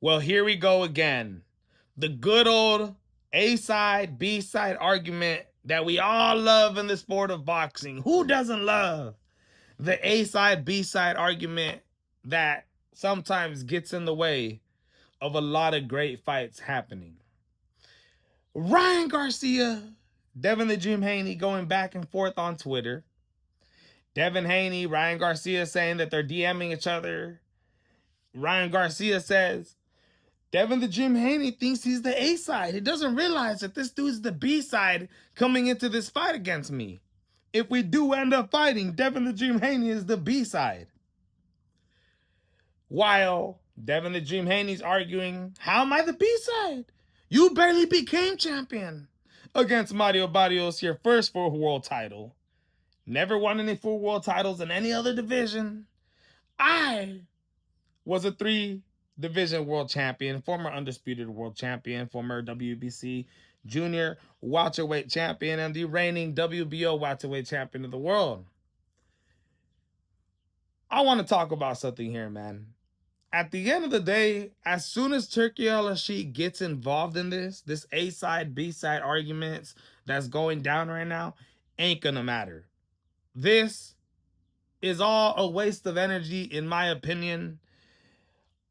Well, here we go again. The good old A-side, B-side argument that we all love in the sport of boxing. Who doesn't love the A-side, B-side argument that sometimes gets in the way of a lot of great fights happening? Ryan Garcia, Devin the Dream Haney going back and forth on Twitter. Devin Haney, Ryan Garcia saying that they're DMing each other. Ryan Garcia says, Devin the Dream Haney thinks he's the A side. He doesn't realize that this dude's the B side coming into this fight against me. If we do end up fighting, Devin the Dream Haney is the B side. While Devin the Dream Haney's arguing, how am I the B side? You barely became champion against Mario Barrios, your first full world title. Never won any full world titles in any other division. I was a 3-division world champion, former undisputed world champion, former WBC junior welterweight champion, and the reigning WBO welterweight champion of the world. I want to talk about something here, man. At the end of the day, as soon as Turki Al-Rashid gets involved in this A-side, B-side arguments that's going down right now, ain't gonna matter. This is all a waste of energy, in my opinion.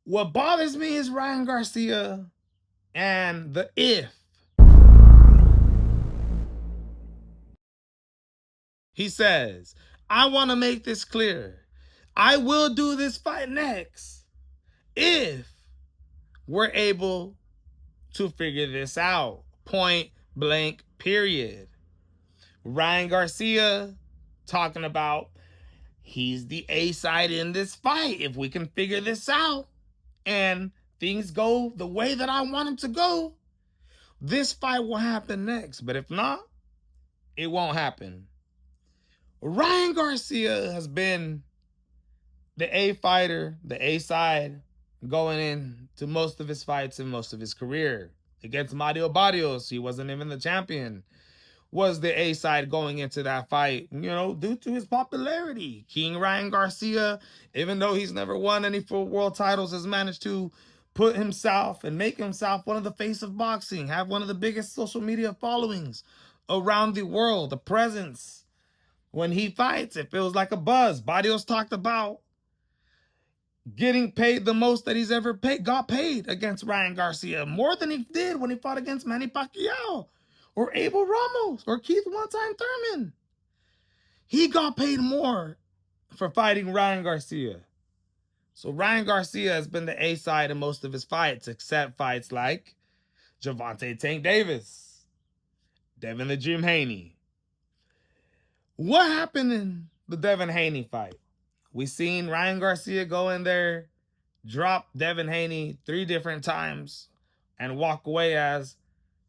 What bothers me is Ryan Garcia and the if. He says, I want to make this clear. I will do this fight next if we're able to figure this out. Point blank, period. Ryan Garcia talking about he's the A side in this fight. If we can figure this out and things go the way that I want them to go, this fight will happen next. But if not, it won't happen. Ryan Garcia has been the A fighter, the A side, going into most of his fights and most of his career. Against Mario Barrios, he wasn't even the champion. Was the A side going into that fight, due to his popularity. King Ryan Garcia, even though he's never won any full world titles, has managed to put himself and make himself one of the face of boxing, have one of the biggest social media followings around the world. The presence, when he fights, it feels like a buzz. Barrios talked about getting paid the most that he's ever got paid against Ryan Garcia, more than he did when he fought against Manny Pacquiao or Abel Ramos or Keith One-Time Thurman. He got paid more for fighting Ryan Garcia. So Ryan Garcia has been the A side in most of his fights, except fights like Gervonta Tank Davis, Devin the Dream Haney. What happened in the Devin Haney fight? We seen Ryan Garcia go in there, drop Devin Haney 3 different times, and walk away as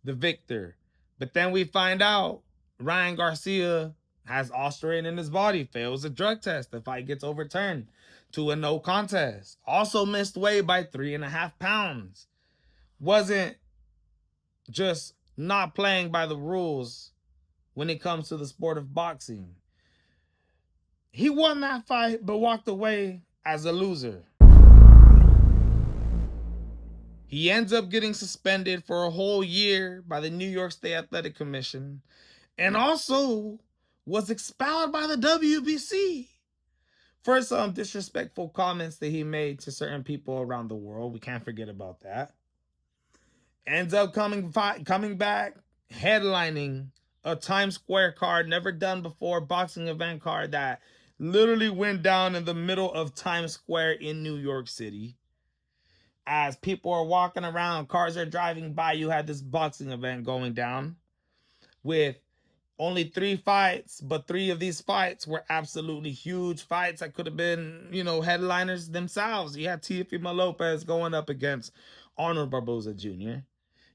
the victor. But then we find out Ryan Garcia has Austrian in his body, fails a drug test. The fight gets overturned to a no contest. Also missed weight by 3.5 pounds. Wasn't just not playing by the rules when it comes to the sport of boxing. He won that fight, but walked away as a loser. He ends up getting suspended for a whole year by the New York State Athletic Commission, and also was expelled by the WBC for some disrespectful comments that he made to certain people around the world. We can't forget about that. Ends up coming back, headlining a Times Square card, never done before, boxing event card that literally went down in the middle of Times Square in New York City. As people are walking around, cars are driving by, you had this boxing event going down with only 3 fights, but 3 of these fights were absolutely huge fights that could have been, headliners themselves. You had Teofimo Lopez going up against Arnold Barboza Jr.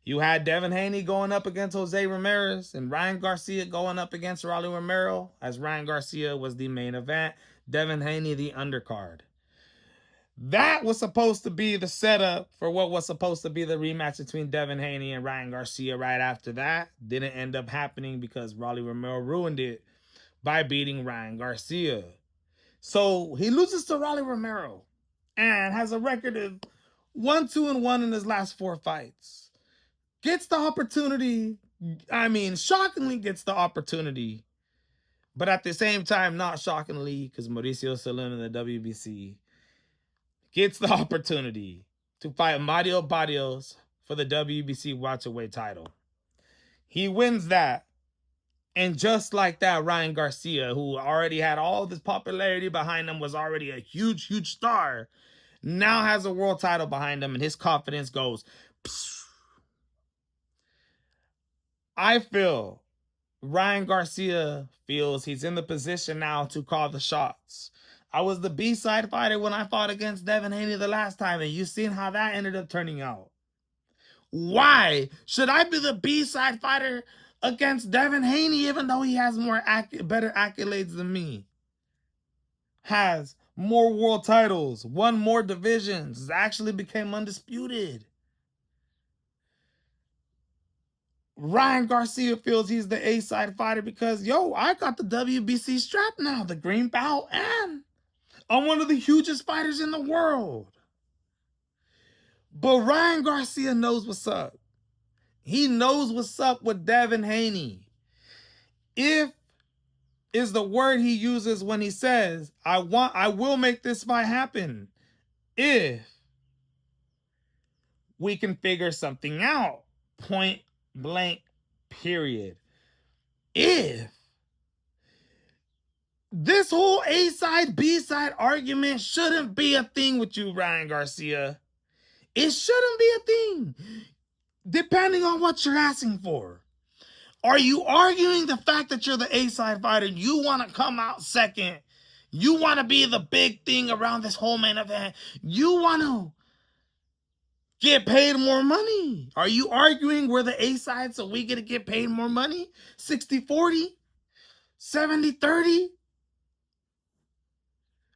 You had Devin Haney going up against Jose Ramirez and Ryan Garcia going up against Rolly Romero, as Ryan Garcia was the main event, Devin Haney the undercard. That was supposed to be the setup for what was supposed to be the rematch between Devin Haney and Ryan Garcia right after that. Didn't end up happening because Rolly Romero ruined it by beating Ryan Garcia. So he loses to Rolly Romero and has a record of 1-2-1 in his last 4 fights. Gets the opportunity. I mean, shockingly gets the opportunity. But at the same time, not shockingly, because Mauricio Solana in the WBC gets the opportunity to fight Mario Barrios for the WBC welterweight title. He wins that. And just like that, Ryan Garcia, who already had all this popularity behind him, was already a huge, huge star, now has a world title behind him, and his confidence goes. Psh. I feel Ryan Garcia feels he's in the position now to call the shots. I was the B-side fighter when I fought against Devin Haney the last time, and you've seen how that ended up turning out. Why should I be the B-side fighter against Devin Haney, even though he has better accolades than me? Has more world titles, won more divisions, actually became undisputed. Ryan Garcia feels he's the A-side fighter because, yo, I got the WBC strap now, the green belt, and I'm one of the hugest fighters in the world. But Ryan Garcia knows what's up. He knows what's up with Devin Haney. If is the word he uses when he says, I will make this fight happen if we can figure something out. Point blank, period. If this whole A-side, B-side argument shouldn't be a thing with you, Ryan Garcia. It shouldn't be a thing, depending on what you're asking for. Are you arguing the fact that you're the A-side fighter? You want to come out second. You want to be the big thing around this whole main event. You want to get paid more money. Are you arguing we're the A-side so we get to get paid more money? 60-40? 70-30?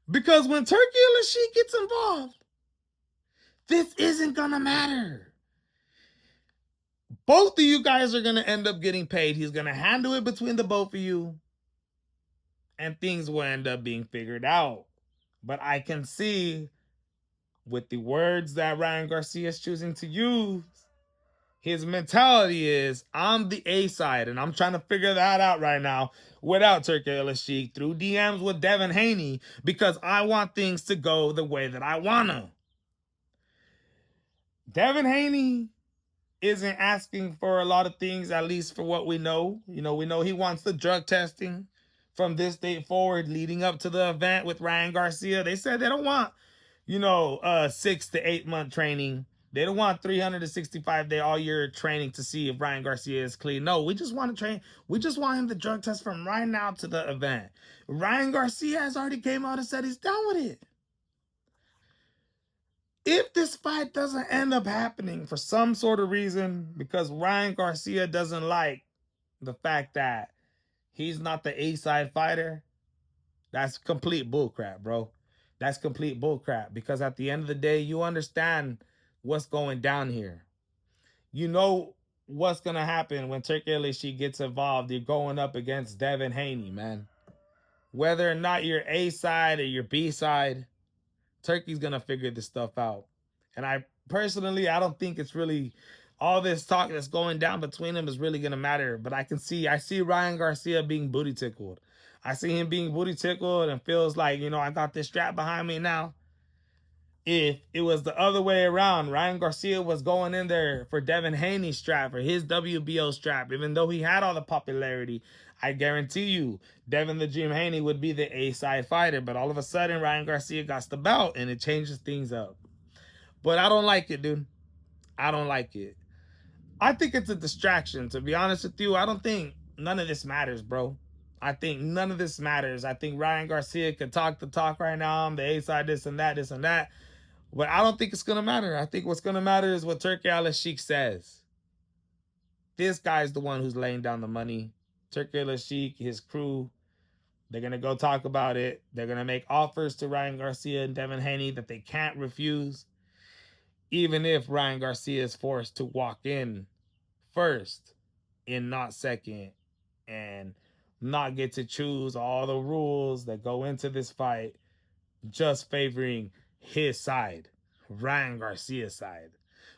Because when Turki Al-Sheikh gets involved, this isn't going to matter. Both of you guys are going to end up getting paid. He's going to handle it between the both of you, and things will end up being figured out. But I can see with the words that Ryan Garcia is choosing to use, his mentality is, I'm the A-side, and I'm trying to figure that out right now without Turki Al-Sheikh through DMs with Devin Haney, because I want things to go the way that I want to. Devin Haney isn't asking for a lot of things, at least for what we know. You know, we know he wants the drug testing from this date forward leading up to the event with Ryan Garcia. They said they don't want, 6 to 8 month training. They don't want 365-day all year training to see if Ryan Garcia is clean. No, we just want to train. We just want him to drug test from right now to the event. Ryan Garcia has already came out and said he's done with it. If this fight doesn't end up happening for some sort of reason, because Ryan Garcia doesn't like the fact that he's not the A-side fighter, that's complete bullcrap, bro. That's complete bullcrap, because at the end of the day, you understand what's going down here. You know what's going to happen when Turki Al-Sheikh gets involved. You're going up against Devin Haney, man. Whether or not you're A-side or you're B-side, Turkey's going to figure this stuff out. And I don't think it's really, all this talk that's going down between them is really going to matter. But I see Ryan Garcia being booty tickled. I see him being booty tickled and feels like, I got this strap behind me now. If it was the other way around, Ryan Garcia was going in there for Devin Haney's strap, for his WBO strap, even though he had all the popularity, I guarantee you, Devin the Dream Haney would be the A-side fighter. But all of a sudden, Ryan Garcia got the belt, and it changes things up. But I don't like it, dude. I don't like it. I think it's a distraction, to be honest with you. I don't think none of this matters, bro. I think none of this matters. I think Ryan Garcia can talk the talk right now. I'm the A-side, this and that. But I don't think it's going to matter. I think what's going to matter is what Turki Al-Sheikh says. This guy's the one who's laying down the money. Turki Al-Sheikh, his crew, they're going to go talk about it. They're going to make offers to Ryan Garcia and Devin Haney that they can't refuse. Even if Ryan Garcia is forced to walk in first and not second, and not get to choose all the rules that go into this fight, just favoring his side. Ryan Garcia's side.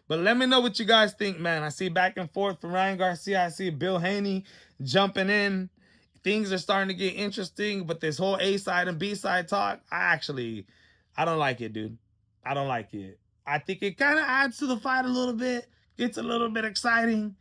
But let me know what you guys think, man. I see back and forth from Ryan Garcia. I see Bill Haney jumping in. Things are starting to get interesting, but this whole A side and B side talk, I don't like it, dude. I don't like it. I think it kind of adds to the fight a little bit. Gets a little bit exciting,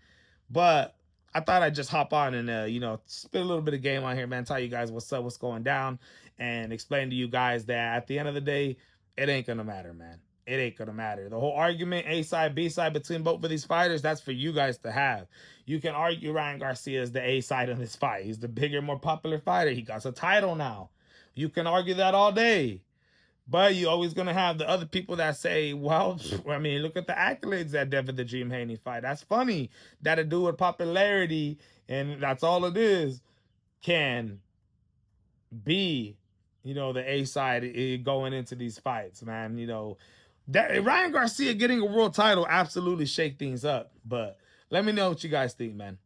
but I thought I'd just hop on and, you know, spit a little bit of game on here, man. Tell you guys what's up, what's going down, and explain to you guys that at the end of the day, it ain't gonna matter, man. It ain't gonna matter. The whole argument, A side, B side between both of these fighters, that's for you guys to have. You can argue Ryan Garcia is the A side in this fight. He's the bigger, more popular fighter. He got a title now. You can argue that all day. But you're always going to have the other people that say, well, I mean, look at the accolades that Devin the Dream Haney fight. That's funny. That'll do with popularity, and that's all it is, can be, you know, the A side going into these fights, man. You know, that Ryan Garcia getting a world title absolutely shake things up. But let me know what you guys think, man.